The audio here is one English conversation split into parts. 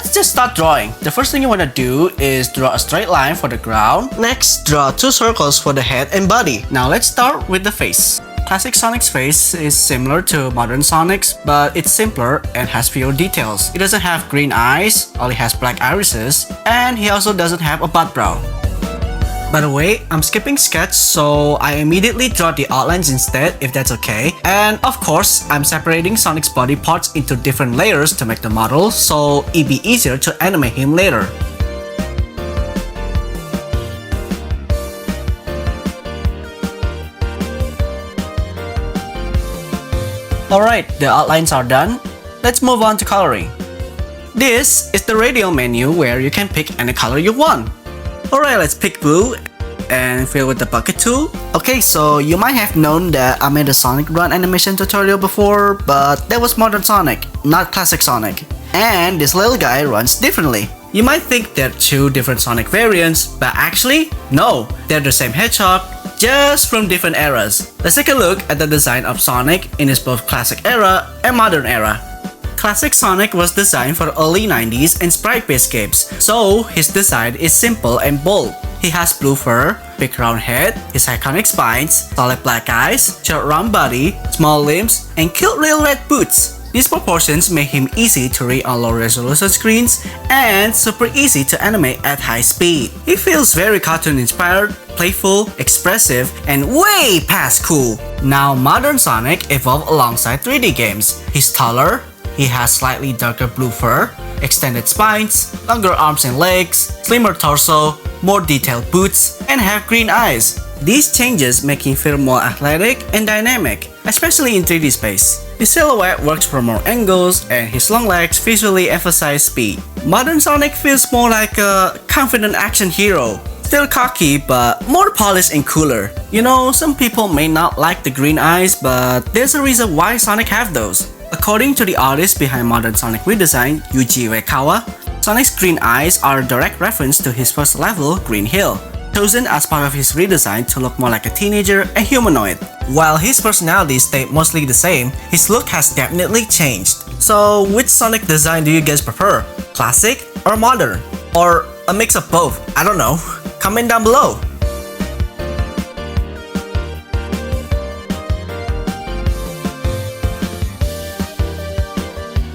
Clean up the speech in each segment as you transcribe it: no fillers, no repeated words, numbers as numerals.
let's just start drawing. The first thing you want to do is draw a straight line for the ground. Next, draw 2 circles for the head and body. Now let's start with the face. Classic Sonic's face is similar to modern Sonic's, but it's simpler and has fewer details. He doesn't have green eyes, only has black irises, and he also doesn't have a butt brow. By the way, I'm skipping sketch, so I immediately draw the outlines instead, if that's okay. And of course, I'm separating Sonic's body parts into different layers to make the model, so it'd be easier to animate him later. Alright, the outlines are done. Let's move on to coloring. This is the radial menu where you can pick any color you want. Alright, let's pick blue and fill with the bucket tool. Okay, so you might have known that I made a Sonic run animation tutorial before, but that was modern Sonic, not classic Sonic. And this little guy runs differently. You might think they're 2 different Sonic variants, but actually, no, they're the same hedgehog, just from different eras. Let's take a look at the design of Sonic in his both classic era and modern era. Classic Sonic was designed for early 90s and sprite-based games, so his design is simple and bold. He has blue fur, big round head, his iconic spines, solid black eyes, short round body, small limbs, and cute real red boots. These proportions make him easy to read on low-resolution screens and super easy to animate at high speed. He feels very cartoon-inspired, playful, expressive, and way past cool. Now, modern Sonic evolved alongside 3D games. He's taller, he has slightly darker blue fur, extended spines, longer arms and legs, slimmer torso, more detailed boots, and have green eyes. These changes make him feel more athletic and dynamic, especially in 3D space. His silhouette works from more angles, and his long legs visually emphasize speed. Modern Sonic feels more like a confident action hero. Still cocky, but more polished and cooler. You know, some people may not like the green eyes, but there's a reason why Sonic have those. According to the artist behind modern Sonic redesign, Yuji Uekawa, Sonic's green eyes are a direct reference to his first level, Green Hill, chosen as part of his redesign to look more like a teenager and humanoid. While his personality stayed mostly the same, his look has definitely changed. So which Sonic design do you guys prefer? Classic or modern? Or a mix of both? I don't know. Comment down below.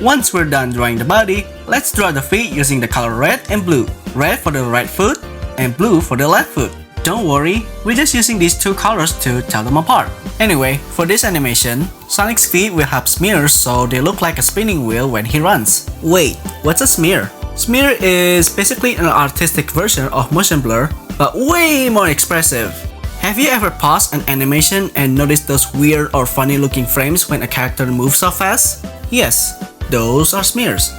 Once we're done drawing the body, let's draw the feet using the color red and blue. Red for the right foot and blue for the left foot. Don't worry, we're just using these 2 colors to tell them apart. Anyway, for this animation, Sonic's feet will have smears so they look like a spinning wheel when he runs. Wait, what's a smear? Smear is basically an artistic version of motion blur, but way more expressive. Have you ever paused an animation and noticed those weird or funny looking frames when a character moves so fast? Yes, those are smears.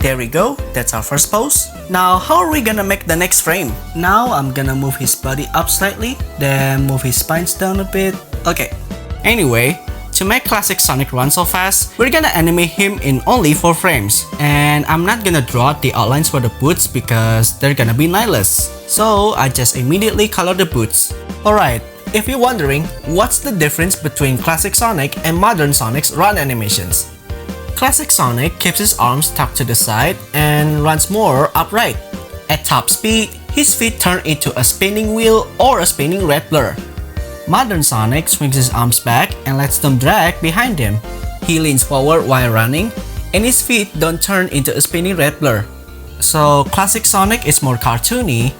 There we go, that's our first pose. Now, how are we gonna make the next frame? Now, I'm gonna move his body up slightly, then move his spines down a bit. Okay. Anyway, to make classic Sonic run so fast, we're gonna animate him in only 4 frames. And I'm not gonna draw the outlines for the boots because they're gonna be mindless. So, I just immediately color the boots. Alright, if you're wondering, what's the difference between classic Sonic and modern Sonic's run animations? Classic Sonic keeps his arms tucked to the side and runs more upright. At top speed, his feet turn into a spinning wheel or a spinning red blur. Modern Sonic swings his arms back and lets them drag behind him. He leans forward while running, and his feet don't turn into a spinning red blur. So classic Sonic is more cartoony,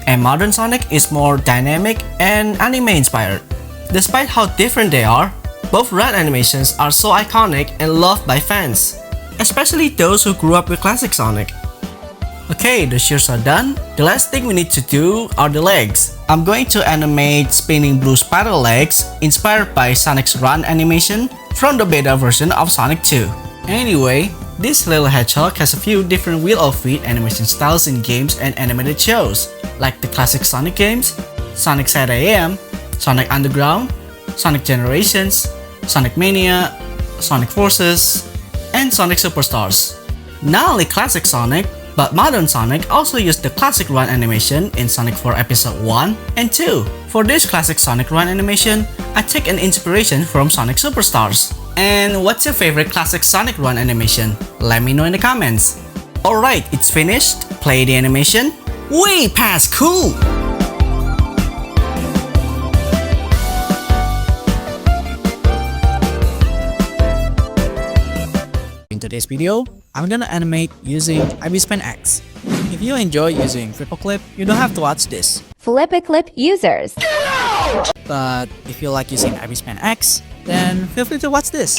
and modern Sonic is more dynamic and anime inspired. Despite how different they are, both run animations are so iconic and loved by fans, especially those who grew up with classic Sonic. Okay, the shoes are done. The last thing we need to do are the legs. I'm going to animate spinning blue spiral legs inspired by Sonic's run animation from the beta version of Sonic 2. Anyway, this little hedgehog has a few different wheel of feet animation styles in games and animated shows, like the classic Sonic games, Sonic Side AM, Sonic Underground, Sonic Generations, Sonic Mania, Sonic Forces, and Sonic Superstars. Not only classic Sonic, but modern Sonic also used the classic run animation in Sonic 4 Episode 1 and 2. For this classic Sonic run animation, I take an inspiration from Sonic Superstars. And what's your favorite classic Sonic run animation? Let me know in the comments. Alright, it's finished. Play the animation. Way past cool! In today's video, I'm gonna animate using IbisPainT X. If you enjoy using FlipaClip, you don't have to watch this. FlipaClip users. But if you like using IbisPainT X, then feel free to watch this.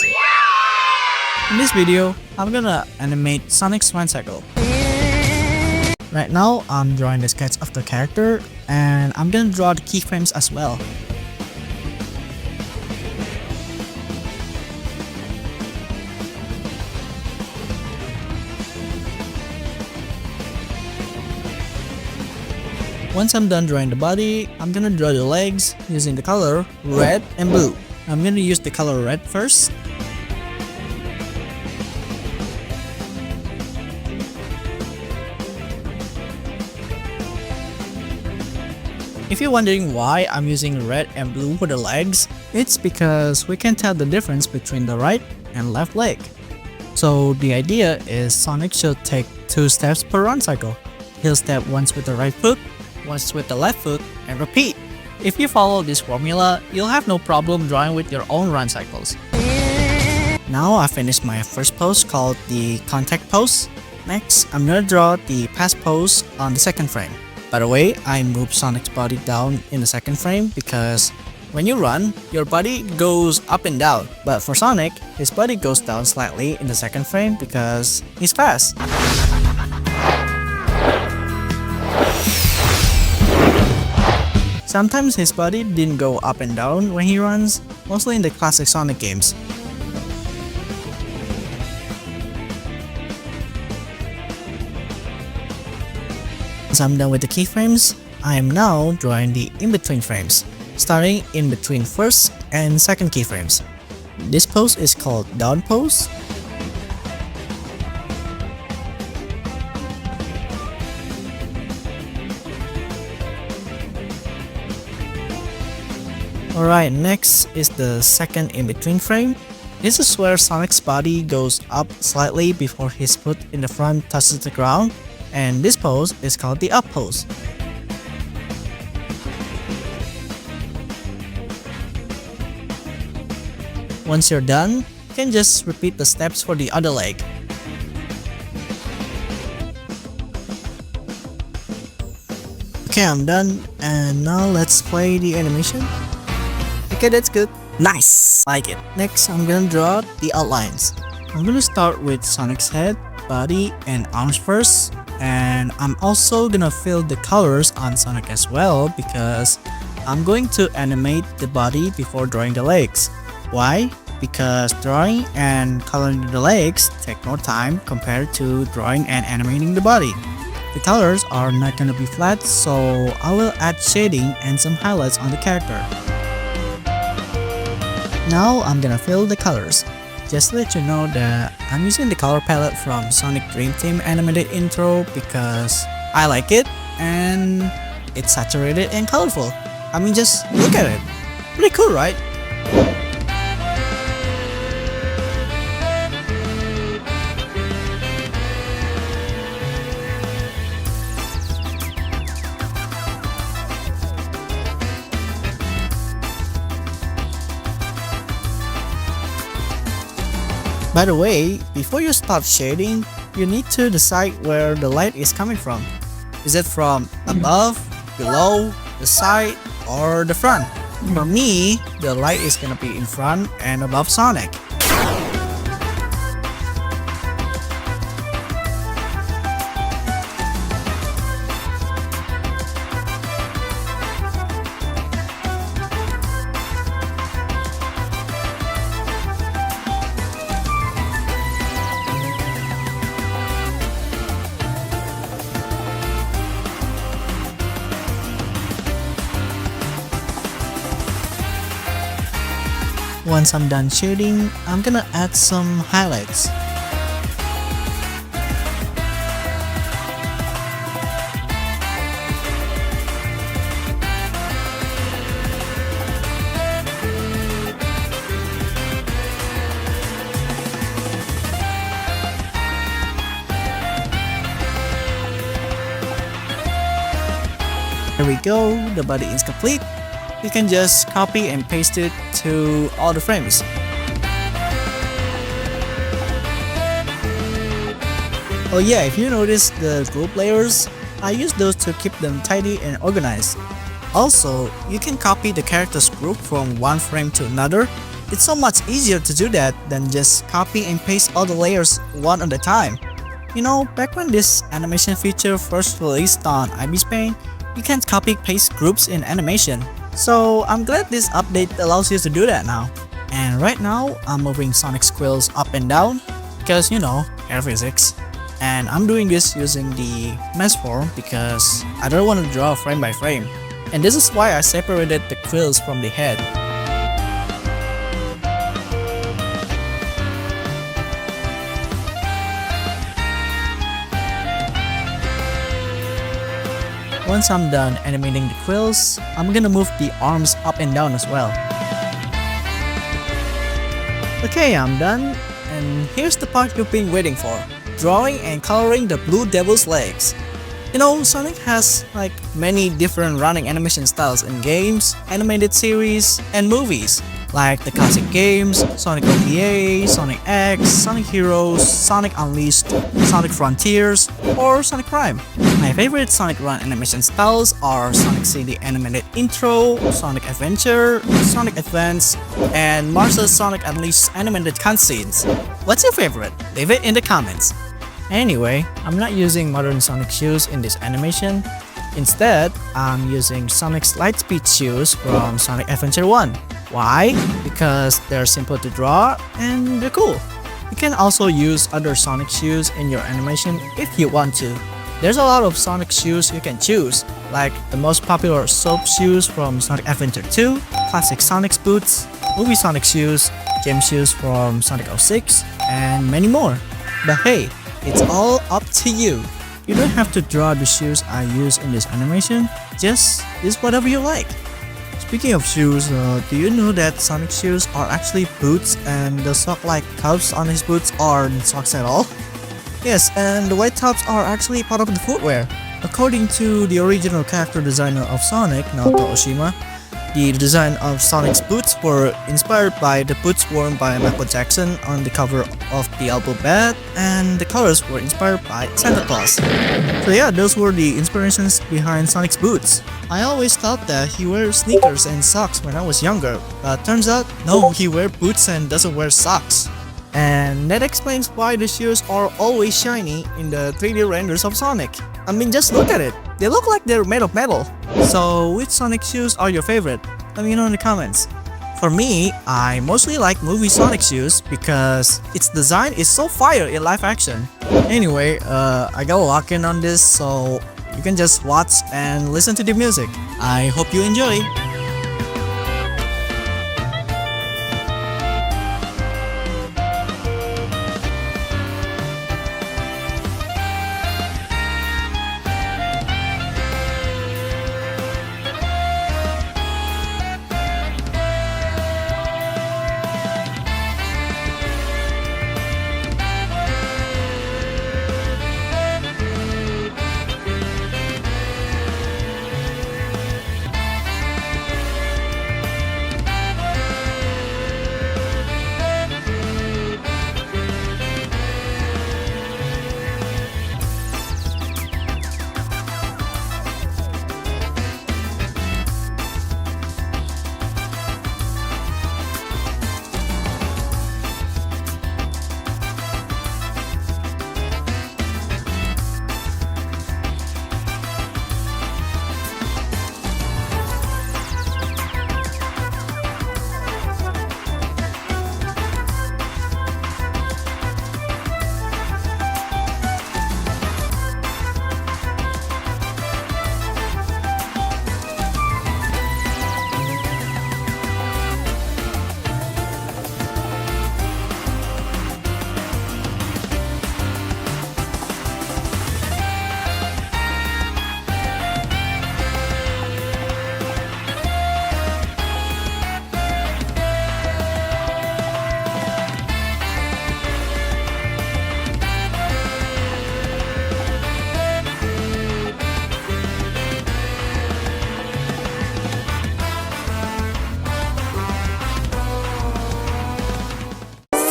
In this video, I'm gonna animate Sonic's run cycle. Right now, I'm drawing the sketch of the character, and I'm gonna draw the keyframes as well. Once I'm done drawing the body, I'm gonna draw the legs using the color red and blue. I'm gonna use the color red first. If you're wondering why I'm using red and blue for the legs, it's because we can tell the difference between the right and left leg. So the idea is Sonic should take 2 steps per run cycle. He'll step once with the right foot, once with the left foot, and repeat. If you follow this formula, you'll have no problem drawing with your own run cycles. Now I finished my first pose called the contact pose. Next, I'm gonna draw the pass pose on the second frame. By the way, I moved Sonic's body down in the second frame because when you run, your body goes up and down. But for Sonic, his body goes down slightly in the second frame because he's fast. Sometimes his body didn't go up and down when he runs, mostly in the classic Sonic games. Once I'm done with the keyframes, I am now drawing the in-between frames, starting in between first and second keyframes. This pose is called down pose. Alright, next is the second in-between frame. This is where Sonic's body goes up slightly before his foot in the front touches the ground, and this pose is called the up pose. Once you're done, you can just repeat the steps for the other leg. Okay, I'm done, and now let's play the animation. Okay, that's good. Nice! Like it. Next, I'm gonna draw the outlines. I'm gonna start with Sonic's head, body, and arms first. And I'm also gonna fill the colors on Sonic as well because I'm going to animate the body before drawing the legs. Why? Because drawing and coloring the legs take more time compared to drawing and animating the body. The colors are not gonna be flat, so I will add shading and some highlights on the character. Now I'm gonna fill the colors. Just to let you know that I'm using the color palette from Sonic Dream Team animated intro because I like it and it's saturated and colorful. I mean, just look at it. Pretty cool, right? By the way, before you start shading, you need to decide where the light is coming from. Is it from above, below, the side, or the front? For me, the light is gonna be in front and above Sonic. Once I'm done shading, I'm gonna add some highlights. There we go, the body is complete. You can just copy and paste it to all the frames. Oh yeah, if you notice the group layers, I use those to keep them tidy and organized. Also, you can copy the character's group from one frame to another. It's so much easier to do that than just copy and paste all the layers one at a time. You know, back when this animation feature first released on IbisPainT, you can't copy paste groups in animation. So I'm glad this update allows you to do that now. And right now, I'm moving Sonic squills up and down because, you know, air physics. And I'm doing this using the mesh form because I don't want to draw frame by frame. And this is why I separated the quills from the head. Once I'm done animating the quills, I'm gonna move the arms up and down as well. Okay, I'm done, and here's the part you've been waiting for. Drawing and coloring the Blue Devil's legs. You know, Sonic has like many different running animation styles in games, animated series, and movies. Like the classic games, Sonic OVA, Sonic X, Sonic Heroes, Sonic Unleashed, Sonic Frontiers, or Sonic Prime. My favorite Sonic Run animation styles are Sonic CD animated intro, Sonic Adventure, Sonic Advance, and Marvel's Sonic Unleashed animated cutscenes. What's your favorite? Leave it in the comments. Anyway, I'm not using modern Sonic shoes in this animation. Instead, I'm using Sonic's Lightspeed shoes from Sonic Adventure 1. Why? Because they're simple to draw and they're cool. You can also use other Sonic shoes in your animation if you want to. There's a lot of Sonic shoes you can choose, like the most popular soap shoes from Sonic Adventure 2, classic Sonic's boots, movie Sonic shoes, gem shoes from Sonic 06, and many more. But hey, it's all up to you. You don't have to draw the shoes I use in this animation, just use whatever you like. Speaking of shoes, do you know that Sonic shoes are actually boots and the sock-like cuffs on his boots aren't socks at all? Yes, and the white tops are actually part of the footwear. According to the original character designer of Sonic, Naoto Oshima, the design of Sonic's boots were inspired by the boots worn by Michael Jackson on the cover of the album Bad, and the colors were inspired by Santa Claus. So yeah, those were the inspirations behind Sonic's boots. I always thought that he wears sneakers and socks when I was younger, but turns out, no, he wears boots and doesn't wear socks. And that explains why the shoes are always shiny in the 3D renders of Sonic. I mean, just look at it. They look like they're made of metal. So, which Sonic shoes are your favorite? Let me know in the comments. For me, I mostly like movie Sonic shoes because its design is so fire in live action. Anyway, I gotta lock in on this, so you can just watch and listen to the music. I hope you enjoy.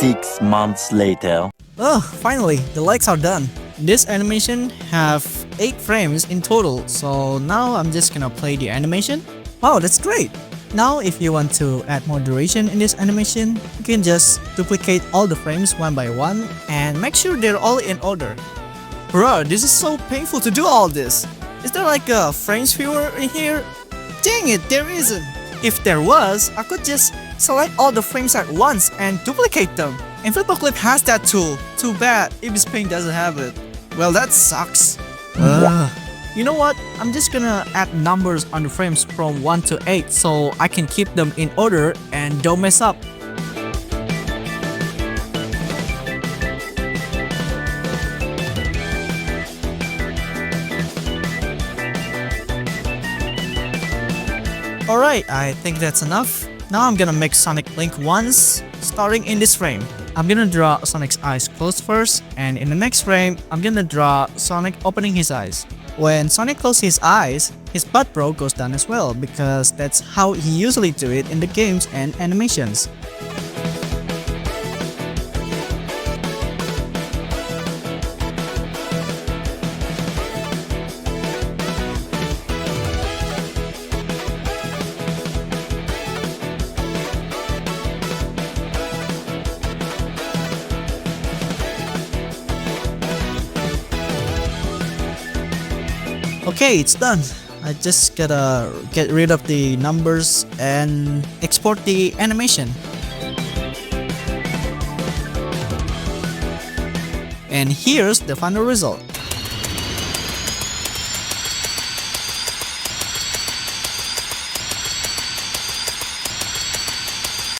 6 months later. Oh, finally, the legs are done. This animation have 8 frames in total, so now I'm just gonna play the animation. Wow, that's great! Now if you want to add more duration in this animation, you can just duplicate all the frames one by one and make sure they're all in order. Bro, this is so painful to do all this. Is there like a frames viewer in here? Dang it, there isn't. If there was, I could just select all the frames at once and duplicate them. And Flipperclip has that tool. Too bad IbisPainT doesn't have it. Well, that sucks. You know what? I'm just gonna add numbers on the frames from 1 to 8 so I can keep them in order and don't mess up. Alright, I think that's enough. Now I'm gonna make Sonic blink once, starting in this frame. I'm gonna draw Sonic's eyes closed first, and in the next frame, I'm gonna draw Sonic opening his eyes. When Sonic closes his eyes, his butt bro goes down as well because that's how he usually do it in the games and animations. Okay, it's done. I just gotta get rid of the numbers and export the animation. And here's the final result.